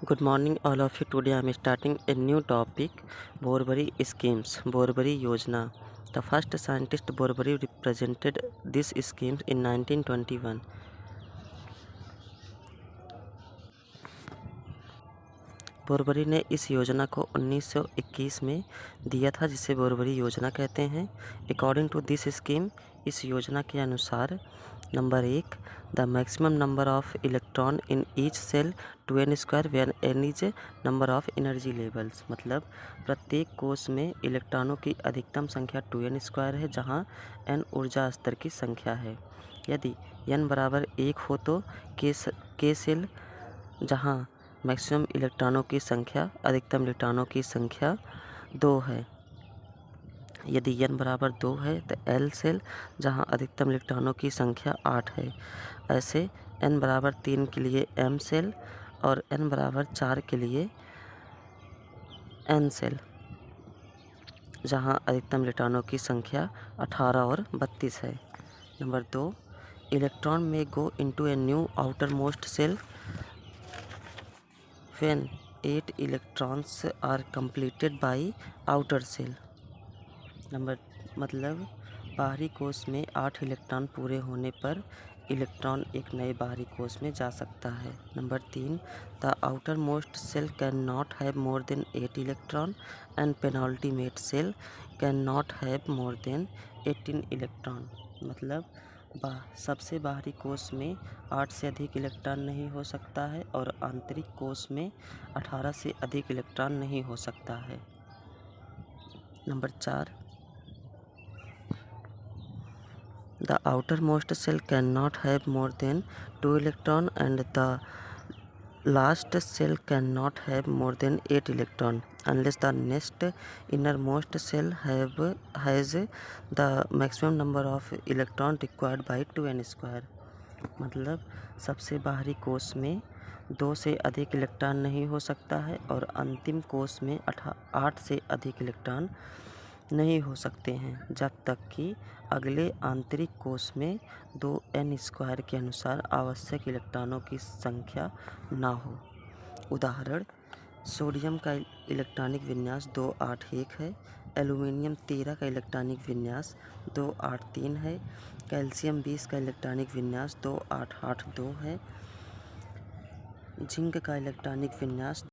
Good morning all of you. Today I am starting a new topic, Borbari schemes, Borbari Yojana. The first scientist Borbari represented this schemes in 1921. बोरबरी ने इस योजना को 1921 में दिया था, जिसे बोरबरी योजना कहते हैं। अकॉर्डिंग टू दिस स्कीम, इस योजना के अनुसार number 1, the maximum number of electron in each shell to n square where n is number of energy levels. मतलब प्रत्येक कोष में इलेक्ट्रॉनों की अधिकतम संख्या 2n स्क्वायर है, जहां n ऊर्जा स्तर की संख्या है। यदि n बराबर 1 हो तो के सेल, जहां मैक्सिमम इलेक्ट्रॉनों की संख्या अधिकतम इलेक्ट्रॉनों की संख्या 2 है। यदि n बराबर 2 है तो L सेल, जहां अधिकतम इलेक्ट्रॉनों की संख्या 8 है। ऐसे n बराबर 3 के लिए M सेल और n बराबर 4 के लिए N सेल, जहां अधिकतम इलेक्ट्रॉनों की संख्या 18 और 32 है। नंबर 2, इलेक्ट्रॉन में go into a new outermost shell when 8 electrons are completed by outer cell। मतलब बाहरी कोष में 8 इलेक्ट्रॉन पूरे होने पर इलेक्ट्रॉन एक नए बाहरी कोष में जा सकता है। Number 3, the outermost shell can not have more than 8 electron and penultimate shell can not have more than 18 electron. मतलब सबसे बाहरी कोष में 8 से अधिक इलेक्ट्रॉन नहीं हो सकता है और आंतरिक कोष में 18 से अधिक इलेक्ट्रॉन नहीं हो सकता है। Number 4, the outermost shell can not have more than 2 electron and the last shell can not have more than 8 electron unless the next innermost cell has the maximum number of electron required by 2n square। मतलब सबसे बाहरी कोष में 2 से अधिक electron नहीं हो सकता है और अंतिम कोष में 8 से अधिक इलेक्ट्रॉन नहीं हो सकते हैं, जब तक कि अगले आंतरिक कोष में 2n स्क्वायर के अनुसार आवश्यक इलेक्ट्रॉनों की संख्या ना हो। उदाहरण, सोडियम का इलेक्ट्रॉनिक विन्यास 281 है, एल्यूमिनियम 13 का इलेक्ट्रॉनिक विन्यास 283 है, कैल्शियम 20 का इलेक्ट्रॉनिक विन्यास 2882 है, जिंक का इलेक्ट्रॉनिक विन्यास